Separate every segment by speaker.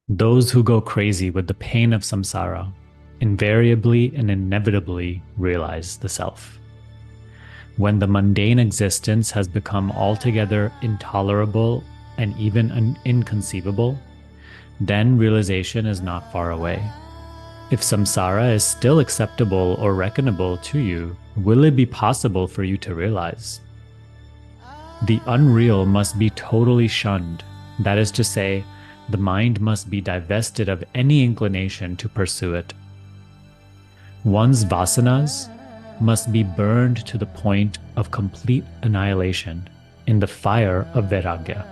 Speaker 1: Those who go crazy with the pain of samsara invariably and inevitably realize the self. When the mundane existence has become altogether intolerable and even inconceivable, then realization is not far away. If samsara is still acceptable or reckonable to you, will it be possible for you to realize? The unreal must be totally shunned. That is to say, the mind must be divested of any inclination to pursue it. One's vasanas must be burned to the point of complete annihilation in the fire of Vairagya.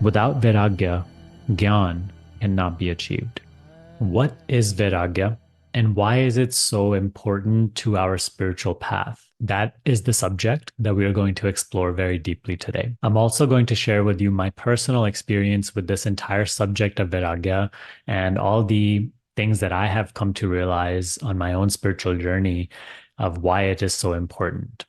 Speaker 1: Without Vairagya, Gyan cannot be achieved. What is Vairagya and why is it so important to our spiritual path? That is the subject that we are going to explore very deeply today. I'm also going to share with you my personal experience with this entire subject of Vairagya and all the things that I have come to realize on my own spiritual journey of why it is so important.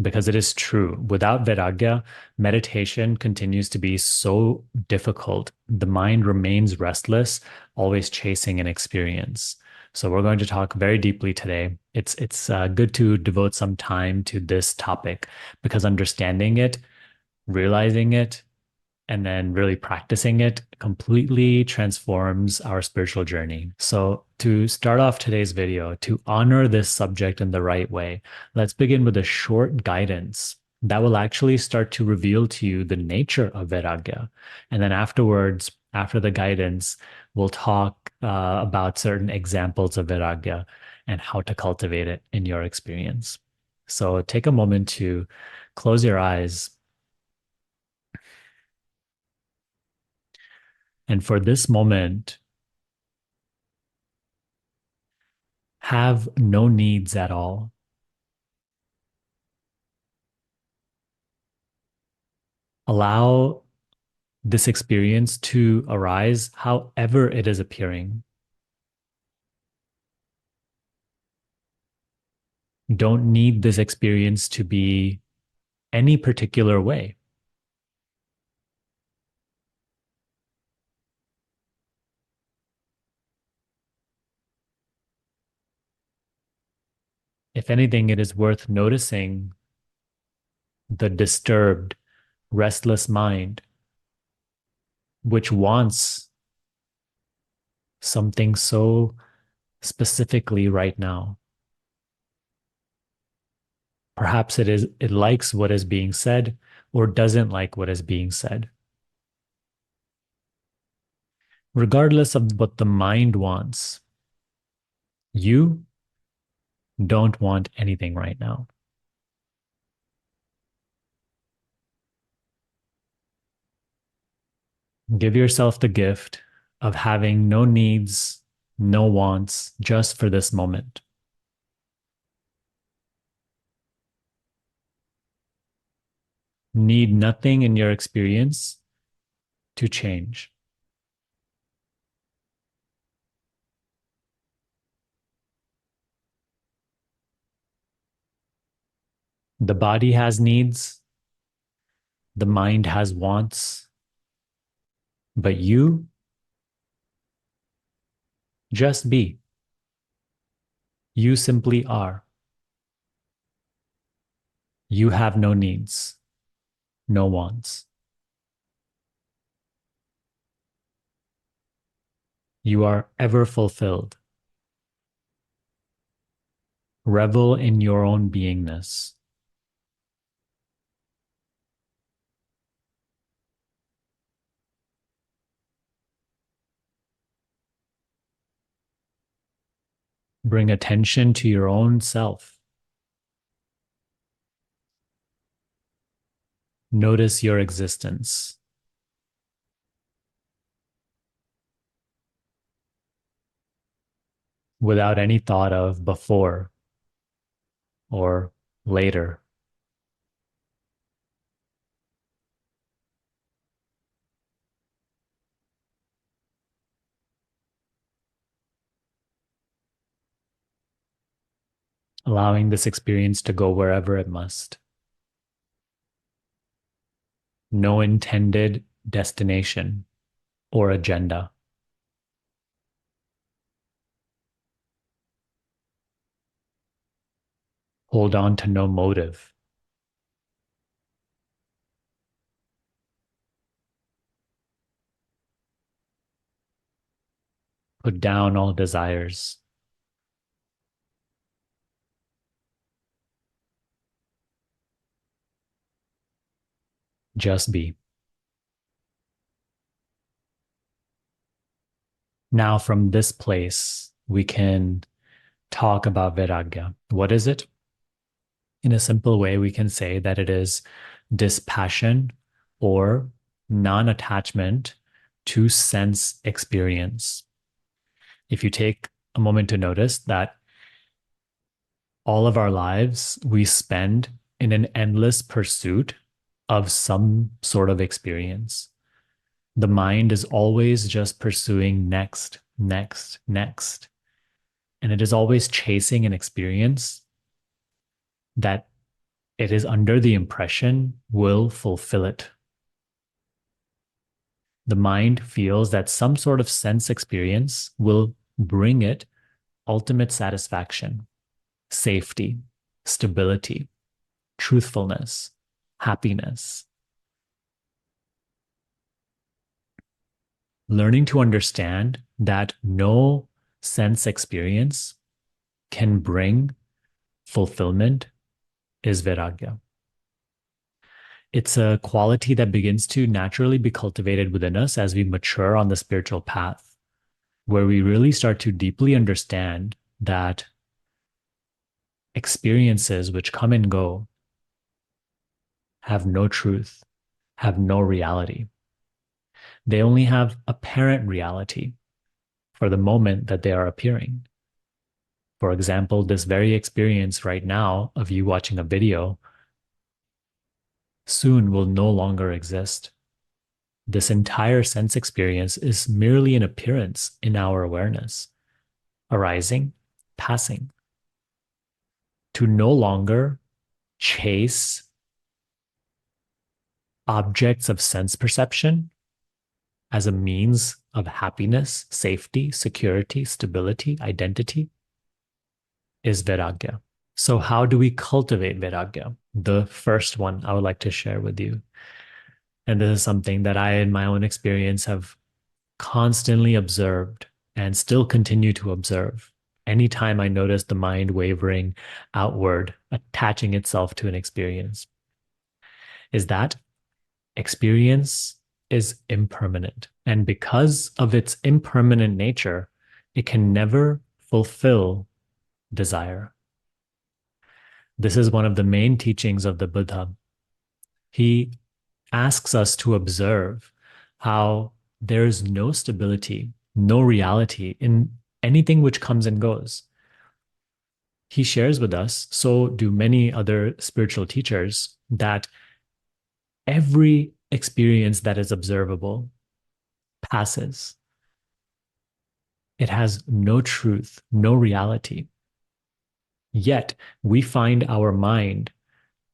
Speaker 1: Because it is true, without Vairagya, meditation continues to be so difficult. The mind remains restless, always chasing an experience. So we're going to talk very deeply today. It's good to devote some time to this topic because understanding it, realizing it, and then really practicing it completely transforms our spiritual journey. So, to start off today's video, to honor this subject in the right way, let's begin with a short guidance that will actually start to reveal to you the nature of Vairagya. And then afterwards, after the guidance, we'll talk about certain examples of Vairagya and how to cultivate it in your experience. So, take a moment to close your eyes. And for this moment, have no needs at all. Allow this experience to arise however it is appearing. Don't need this experience to be any particular way. If anything, it is worth noticing the disturbed, restless mind, which wants something so specifically right now. Perhaps it likes what is being said or doesn't like what is being said. Regardless of what the mind wants, you don't want anything right now. Give yourself the gift of having no needs, no wants, just for this moment. Need nothing in your experience to change. The body has needs, the mind has wants, but you just be. You simply are. You have no needs, no wants. You are ever fulfilled. Revel in your own beingness. Bring attention to your own self. Notice your existence without any thought of before or later. Allowing this experience to go wherever it must. No intended destination or agenda. hold on to no motive, put down all desires, just be. Now, from this place, we can talk about Vairagya. What is it? In a simple way, we can say that it is dispassion or non attachment to sense experience. If you take a moment to notice that all of our lives we spend in an endless pursuit of some sort of experience. The mind is always just pursuing next, next, next. And it is always chasing an experience that it is under the impression will fulfill it. The mind feels that some sort of sense experience will bring it ultimate satisfaction, safety, stability, truthfulness, happiness. Learning to understand that no sense experience can bring fulfillment is Vairagya. It's a quality that begins to naturally be cultivated within us as we mature on the spiritual path, where we really start to deeply understand that experiences which come and go have no truth, have no reality. They only have apparent reality for the moment that they are appearing. For example, this very experience right now of you watching a video soon will no longer exist. This entire sense experience is merely an appearance in our awareness, arising, passing, to no longer chase objects of sense perception as a means of happiness, safety, security, stability, identity is Vairagya. So, how do we cultivate Vairagya? The first one I would like to share with you. And this is something that I, in my own experience, have constantly observed and still continue to observe. Anytime I notice the mind wavering outward, attaching itself to an experience, is that experience is impermanent. And because of its impermanent nature, it can never fulfill desire. This is one of the main teachings of the Buddha. He asks us to observe how there is no stability, no reality in anything which comes and goes. He shares with us, so do many other spiritual teachers, that every experience that is observable passes. It has no truth, no reality. Yet we find our mind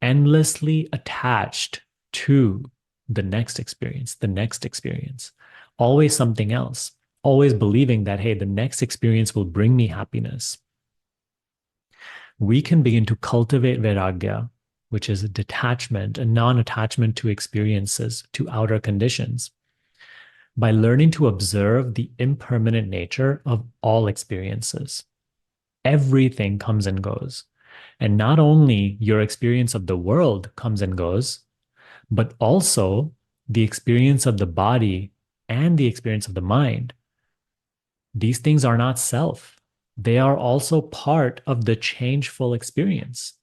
Speaker 1: endlessly attached to the next experience, always something else, always believing that, hey, the next experience will bring me happiness. We can begin to cultivate Vairagya, which is a detachment, a non attachment to experiences, to outer conditions, by learning to observe the impermanent nature of all experiences. Everything comes and goes. And not only your experience of the world comes and goes, but also the experience of the body and the experience of the mind. These things are not self. They are also part of the changeful experience.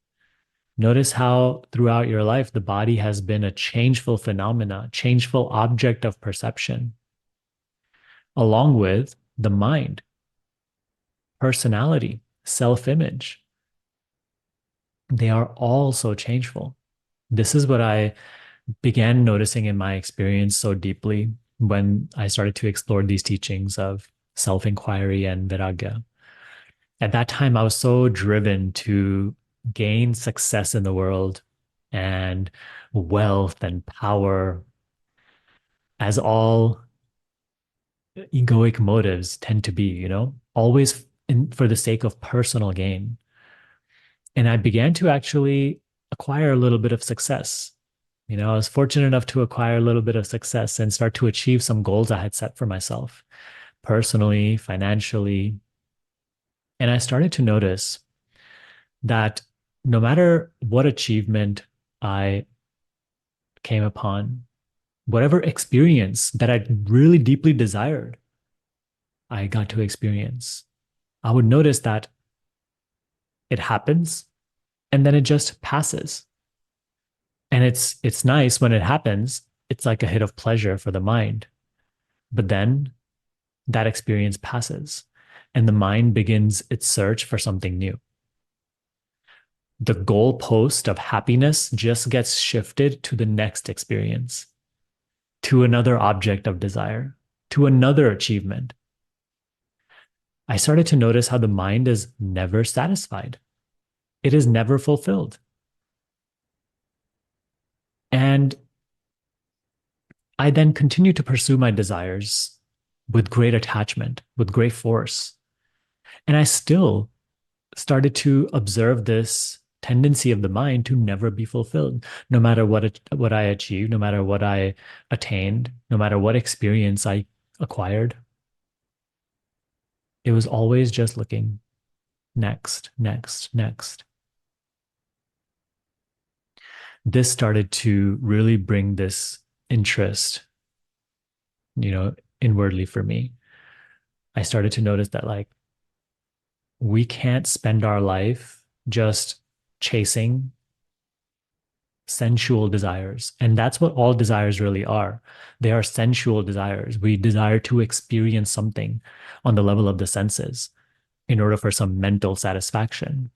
Speaker 1: Notice how throughout your life, the body has been a changeful phenomena, changeful object of perception, along with the mind, personality, self-image. They are all so changeful. This is what I began noticing in my experience so deeply when I started to explore these teachings of self-inquiry and Vairagya. At that time, I was so driven to gain success in the world and wealth and power, as all egoic motives tend to be, always for the sake of personal gain. And I began to actually acquire a little bit of success. I was fortunate enough to acquire a little bit of success and start to achieve some goals I had set for myself, personally, financially. And I started to notice that no matter what achievement I came upon, whatever experience that I really deeply desired, I got to experience. I would notice that it happens and then it just passes. And it's nice when it happens. It's like a hit of pleasure for the mind. But then that experience passes and the mind begins its search for something new. The goalpost of happiness just gets shifted to the next experience, to another object of desire, to another achievement. I started to notice how the mind is never satisfied. It is never fulfilled. And I then continue to pursue my desires with great attachment, with great force. And I still started to observe this tendency of the mind to never be fulfilled, no matter what I achieved, no matter what I attained, no matter what experience I acquired. It was always just looking next, next, next. This started to really bring this interest, inwardly for me. I started to notice that like we can't spend our life just chasing sensual desires. And that's what all desires really are. They are sensual desires. We desire to experience something on the level of the senses in order for some mental satisfaction.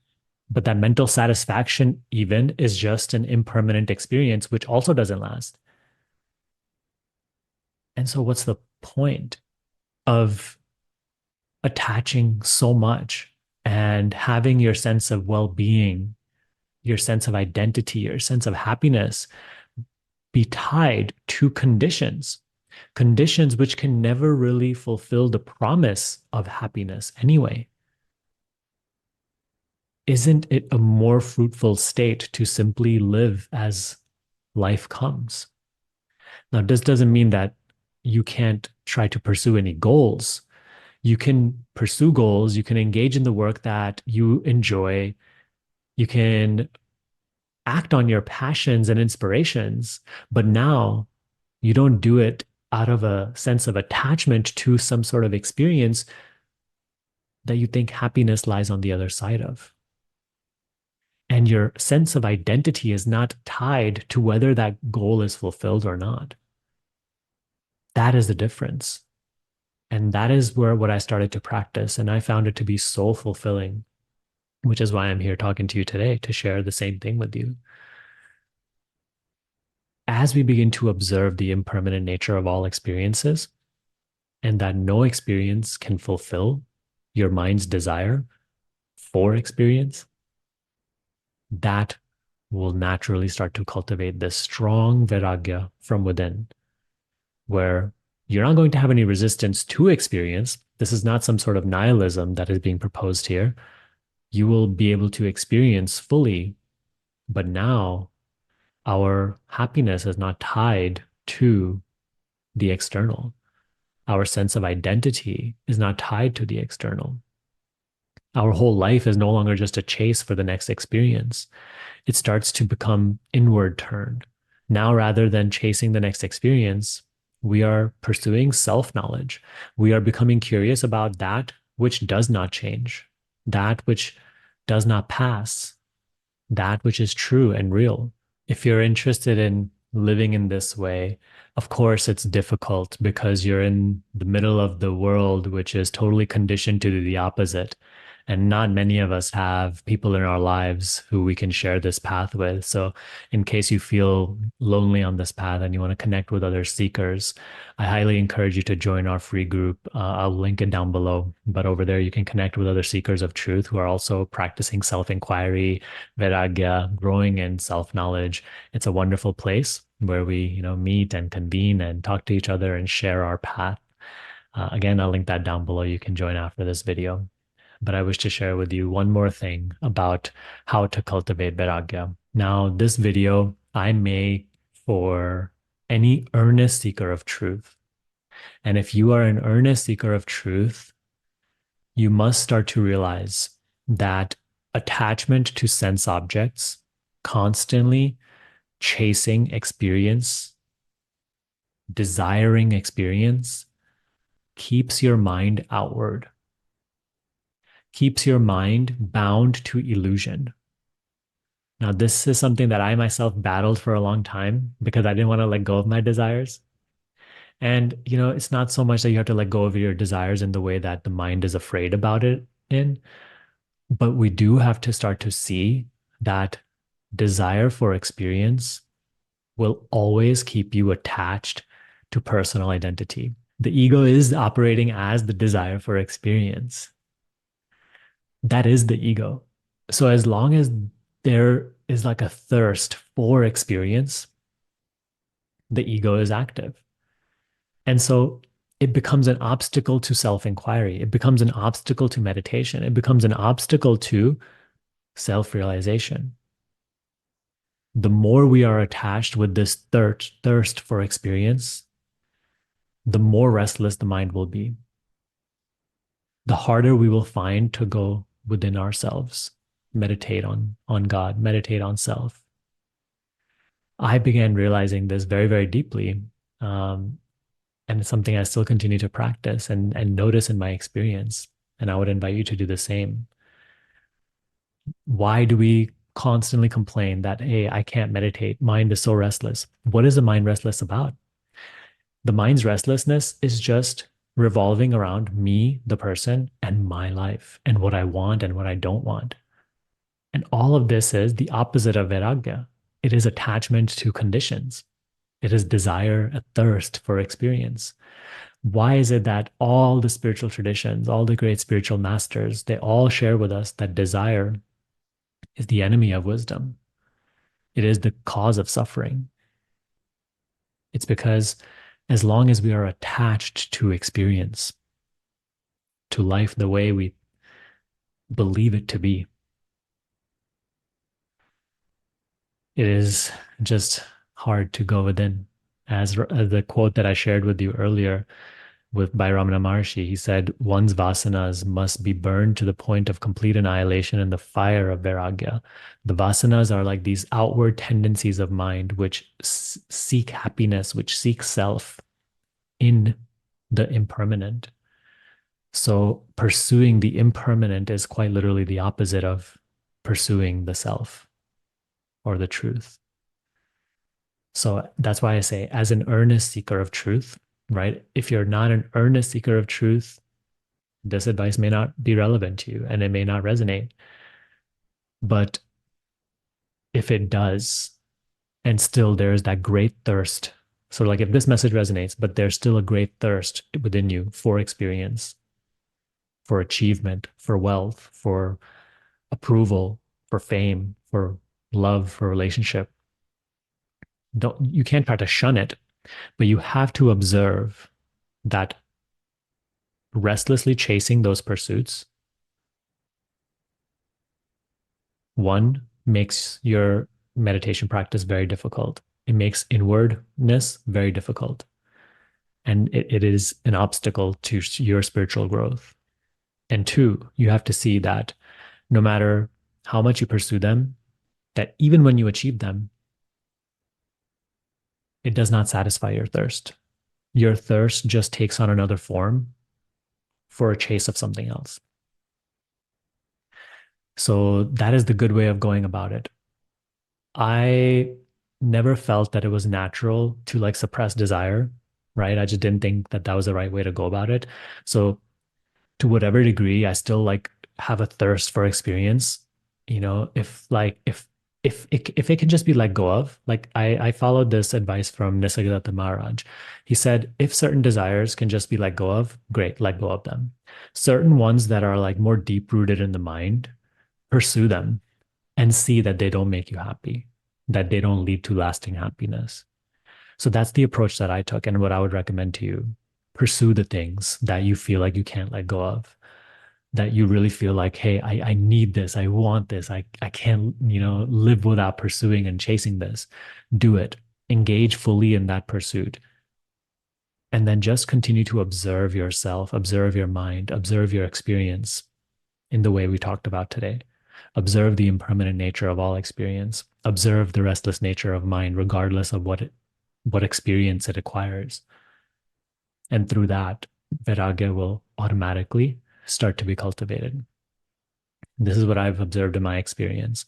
Speaker 1: But that mental satisfaction, even, is just an impermanent experience, which also doesn't last. And so, what's the point of attaching so much and having your sense of well being, your sense of identity, your sense of happiness be tied to conditions, conditions which can never really fulfill the promise of happiness anyway? Isn't it a more fruitful state to simply live as life comes? Now, this doesn't mean that you can't try to pursue any goals. You can pursue goals, you can engage in the work that you enjoy, you can act on your passions and inspirations, but now you don't do it out of a sense of attachment to some sort of experience that you think happiness lies on the other side of. And your sense of identity is not tied to whether that goal is fulfilled or not. That is the difference. And that is where what I started to practice. And I found it to be so fulfilling, which is why I'm here talking to you today to share the same thing with you. As we begin to observe the impermanent nature of all experiences, and that no experience can fulfill your mind's desire for experience, that will naturally start to cultivate this strong Vairagya from within, where you're not going to have any resistance to experience. This is not some sort of nihilism that is being proposed here. You will be able to experience fully, but now our happiness is not tied to the external. Our sense of identity is not tied to the external. Our whole life is no longer just a chase for the next experience. It starts to become inward turned. Now, rather than chasing the next experience, we are pursuing self knowledge. We are becoming curious about that which does not change, that which does not pass, that which is true and real. If you're interested in living in this way, of course, it's difficult because you're in the middle of the world, which is totally conditioned to do the opposite. And not many of us have people in our lives who we can share this path with. So, in case you feel lonely on this path and you want to connect with other seekers, I highly encourage you to join our free group. I'll link it down below. But over there, you can connect with other seekers of truth who are also practicing self inquiry, Vairagya, growing in self knowledge. It's a wonderful place where we, meet and convene and talk to each other and share our path. Again, I'll link that down below. You can join after this video. but I wish to share with you one more thing about how to cultivate Vairagya. Now, this video I make for any earnest seeker of truth. And if you are an earnest seeker of truth, you must start to realize that attachment to sense objects, constantly chasing experience, desiring experience, keeps your mind outward, keeps your mind bound to illusion. Now, this is something that I myself battled for a long time because I didn't want to let go of my desires. And, it's not so much that you have to let go of your desires in the way that the mind is afraid about it in, but we do have to start to see that desire for experience will always keep you attached to personal identity. The ego is operating as the desire for experience. That is the ego. So as long as there is like a thirst for experience, the ego is active. And so it becomes an obstacle to self inquiry. It becomes an obstacle to meditation. It becomes an obstacle to self realization. The more we are attached with this thirst for experience, the more restless the mind will be. The harder we will find to go within ourselves, meditate on God, meditate on self. I began realizing this very, very deeply. And it's something I still continue to practice and notice in my experience. And I would invite you to do the same. Why do we constantly complain that, hey, I can't meditate? Mind is so restless. What is the mind restless about? The mind's restlessness is just revolving around me, the person, and my life, and what I want and what I don't want. And all of this is the opposite of Vairagya. It is attachment to conditions. It is desire, a thirst for experience. Why is it that all the spiritual traditions, all the great spiritual masters, they all share with us that desire is the enemy of wisdom? It is the cause of suffering. It's because as long as we are attached to experience, to life the way we believe it to be, it is just hard to go within. As the quote that I shared with you earlier by Ramana Maharshi, he said, one's vasanas must be burned to the point of complete annihilation in the fire of Vairagya. The vasanas are like these outward tendencies of mind which seek happiness, which seek self in the impermanent. So pursuing the impermanent is quite literally the opposite of pursuing the self or the truth. So that's why I say, as an earnest seeker of truth, right? If you're not an earnest seeker of truth, this advice may not be relevant to you and it may not resonate. But if it does, and still there's that great thirst, so like if this message resonates, but there's still a great thirst within you for experience, for achievement, for wealth, for approval, for fame, for love, for relationship, you can't try to shun it, but you have to observe that restlessly chasing those pursuits, one, makes your meditation practice very difficult. It makes inwardness very difficult. And it is an obstacle to your spiritual growth. And two, you have to see that no matter how much you pursue them, that even when you achieve them, it does not satisfy your thirst. Your thirst just takes on another form for a chase of something else. So that is the good way of going about it. I never felt that it was natural to like suppress desire, right? I just didn't think that that was the right way to go about it. So to whatever degree, I still like have a thirst for experience. If it can just be let go of, like I followed this advice from Nisargadatta Maharaj. He said, if certain desires can just be let go of, great, let go of them. Certain ones that are like more deep rooted in the mind, pursue them and see that they don't make you happy, that they don't lead to lasting happiness. So that's the approach that I took and what I would recommend to you. Pursue the things that you feel like you can't let go of. that you really feel like, hey, I need this, I want this, I can't, live without pursuing and chasing this, do it. Engage fully in that pursuit. And then just continue to observe yourself, observe your mind, observe your experience in the way we talked about today. Observe the impermanent nature of all experience. Observe the restless nature of mind, regardless of what experience it acquires. And through that, Vairagya will automatically start to be cultivated. This is what I've observed in my experience.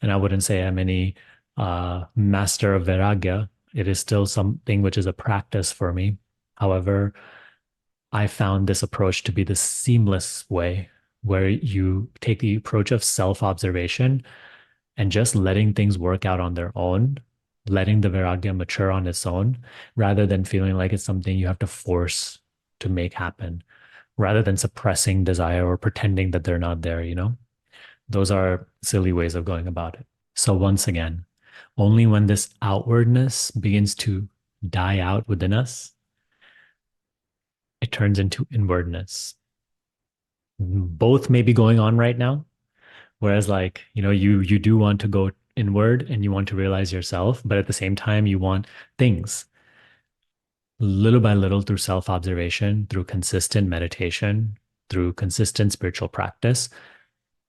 Speaker 1: And I wouldn't say I'm any master of Vairagya. It is still something which is a practice for me. However, I found this approach to be the seamless way where you take the approach of self observation and just letting things work out on their own, letting the Vairagya mature on its own, rather than feeling like it's something you have to force to make happen, rather than suppressing desire or pretending that they're not there. Those are silly ways of going about it. So, once again, only when this outwardness begins to die out within us, it turns into inwardness. Both may be going on right now. Whereas, like, you do want to go inward and you want to realize yourself, but at the same time, you want things little by little through self observation, through consistent meditation, through consistent spiritual practice.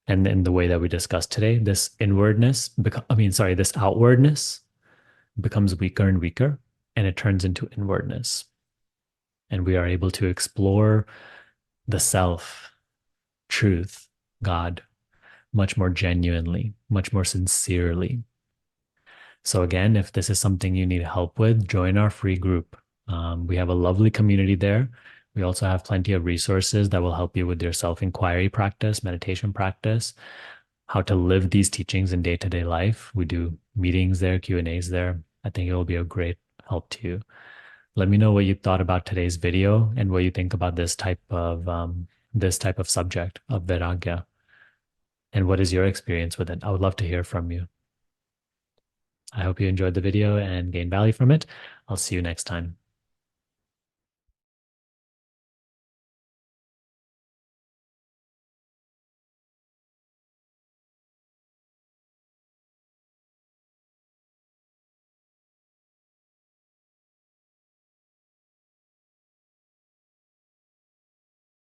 Speaker 1: And in the way that we discussed today, this inwardness, this outwardness becomes weaker and weaker, and it turns into inwardness. And we are able to explore the self, truth, God, much more genuinely, much more sincerely. So, again, if this is something you need help with, join our free group. We have a lovely community there. We also have plenty of resources that will help you with your self inquiry practice, meditation practice, how to live these teachings in day to day life. We do meetings there, Q&As there. I think it will be a great help to you. Let me know what you thought about today's video and what you think about this type of subject of Vairagya. And what is your experience with it? I would love to hear from you. I hope you enjoyed the video and gained value from it. I'll see you next time.